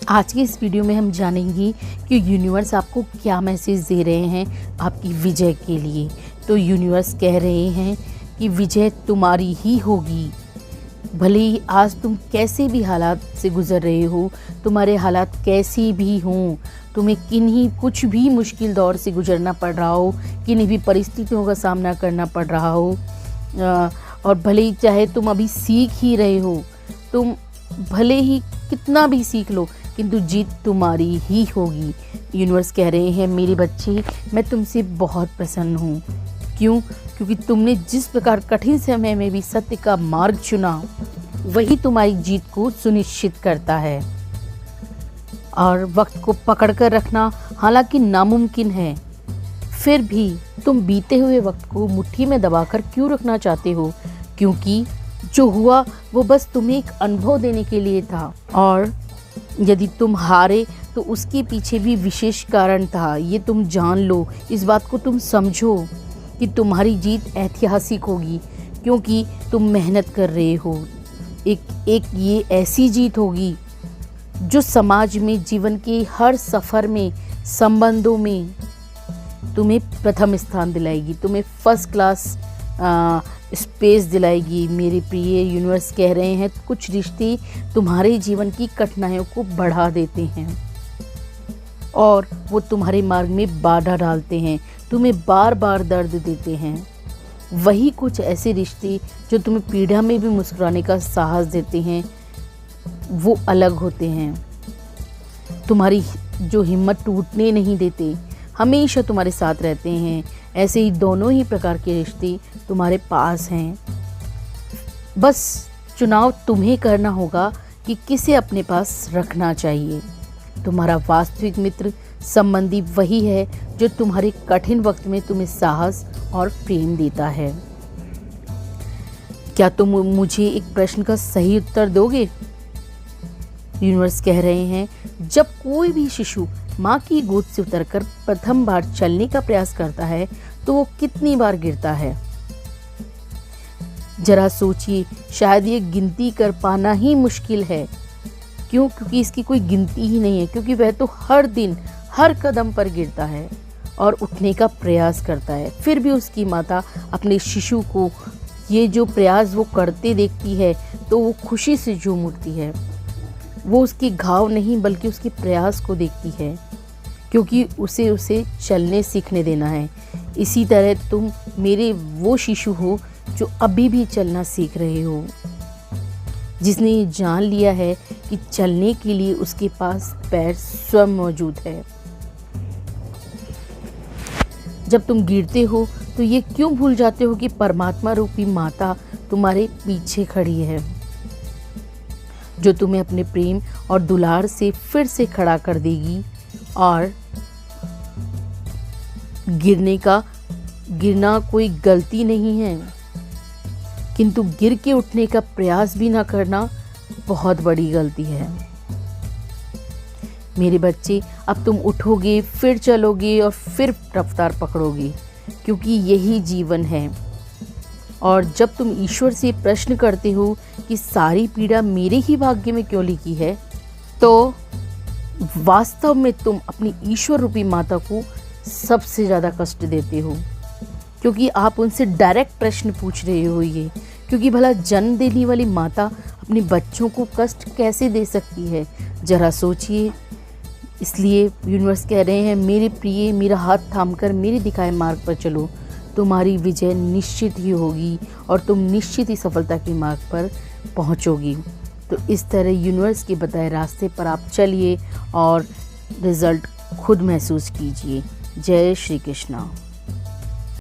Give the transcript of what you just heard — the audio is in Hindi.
आज की इस वीडियो में हम जानेंगे कि यूनिवर्स आपको क्या मैसेज दे रहे हैं आपकी विजय के लिए। तो यूनिवर्स कह रहे हैं कि विजय तुम्हारी ही होगी। भले ही आज तुम कैसे भी हालात से गुजर रहे हो, तुम्हारे हालात कैसे भी हों, तुम्हें किन्हीं कुछ भी मुश्किल दौर से गुजरना पड़ रहा हो, किन्हीं भी परिस्थितियों का सामना करना पड़ रहा हो, और भले ही चाहे तुम अभी सीख ही रहे हो, तुम भले ही कितना भी सीख लो, किंतु जीत तुम्हारी ही होगी। यूनिवर्स कह रहे हैं मेरे बच्चे, मैं तुमसे बहुत प्रसन्न हूँ। क्यों? क्योंकि तुमने जिस प्रकार कठिन समय में भी सत्य का मार्ग चुना, वही तुम्हारी जीत को सुनिश्चित करता है। और वक्त को पकड़ कर रखना हालांकि नामुमकिन है, फिर भी तुम बीते हुए वक्त को मुट्ठी में दबाकर क्यों रखना चाहते हो? क्योंकि जो हुआ वो बस तुम्हें एक अनुभव देने के लिए था, और यदि तुम हारे तो उसके पीछे भी विशेष कारण था। ये तुम जान लो, इस बात को तुम समझो कि तुम्हारी जीत ऐतिहासिक होगी, क्योंकि तुम मेहनत कर रहे हो। एक ये ऐसी जीत होगी जो समाज में, जीवन के हर सफ़र में, संबंधों में तुम्हें प्रथम स्थान दिलाएगी, तुम्हें फर्स्ट क्लास स्पेस दिलाएगी। मेरे प्रिय, यूनिवर्स कह रहे हैं कुछ रिश्ते तुम्हारे जीवन की कठिनाइयों को बढ़ा देते हैं और वो तुम्हारे मार्ग में बाधा डालते हैं, तुम्हें बार बार दर्द देते हैं। वही कुछ ऐसे रिश्ते जो तुम्हें पीड़ा में भी मुस्कुराने का साहस देते हैं, वो अलग होते हैं। तुम्हारी जो हिम्मत टूटने नहीं देते, हमेशा तुम्हारे साथ रहते हैं। ऐसे ही दोनों ही प्रकार के रिश्ते तुम्हारे पास हैं। बस चुनाव तुम्हें करना होगा कि किसे अपने पास रखना चाहिए। तुम्हारा वास्तविक मित्र संबंधी वही है जो तुम्हारे कठिन वक्त में तुम्हें साहस और प्रेम देता है। क्या तुम मुझे एक प्रश्न का सही उत्तर दोगे? यूनिवर्स कह रहे हैं जब कोई भी शिशु माँ की गोद से उतरकर प्रथम बार चलने का प्रयास करता है तो वो कितनी बार गिरता है? जरा सोचिए, शायद ये गिनती कर पाना ही मुश्किल है। क्यों? क्योंकि इसकी कोई गिनती ही नहीं है, क्योंकि वह तो हर दिन हर कदम पर गिरता है और उठने का प्रयास करता है। फिर भी उसकी माता अपने शिशु को ये जो प्रयास वो करते देखती है तो वो खुशी से झूम उठती है। वो उसके घाव नहीं बल्कि उसके प्रयास को देखती है, क्योंकि उसे चलने सीखने देना है। इसी तरह तुम मेरे वो शिशु हो जो अभी भी चलना सीख रहे हो, जिसने ये जान लिया है कि चलने के लिए उसके पास पैर स्वयं मौजूद है। जब तुम गिरते हो तो ये क्यों भूल जाते हो कि परमात्मा रूपी माता तुम्हारे पीछे खड़ी है, जो तुम्हें अपने प्रेम और दुलार से फिर से खड़ा कर देगी। और गिरना कोई गलती नहीं है, किंतु गिर के उठने का प्रयास भी ना करना बहुत बड़ी गलती है। मेरे बच्चे, अब तुम उठोगे, फिर चलोगे और फिर रफ्तार पकड़ोगे, क्योंकि यही जीवन है। और जब तुम ईश्वर से प्रश्न करते हो कि सारी पीड़ा मेरे ही भाग्य में क्यों लिखी है, तो वास्तव में तुम अपनी ईश्वर रूपी माता को सबसे ज़्यादा कष्ट देते हो, क्योंकि आप उनसे डायरेक्ट प्रश्न पूछ रहे हो ये। क्योंकि भला जन्म देने वाली माता अपने बच्चों को कष्ट कैसे दे सकती है? जरा सोचिए। इसलिए यूनिवर्स कह रहे हैं मेरे प्रिय, मेरा हाथ थामकर मेरे दिखाए मार्ग पर चलो, तुम्हारी विजय निश्चित ही होगी और तुम निश्चित ही सफलता के मार्ग पर पहुंचोगी। तो इस तरह यूनिवर्स के बताए रास्ते पर आप चलिए और रिजल्ट खुद महसूस कीजिए। जय श्री कृष्णा।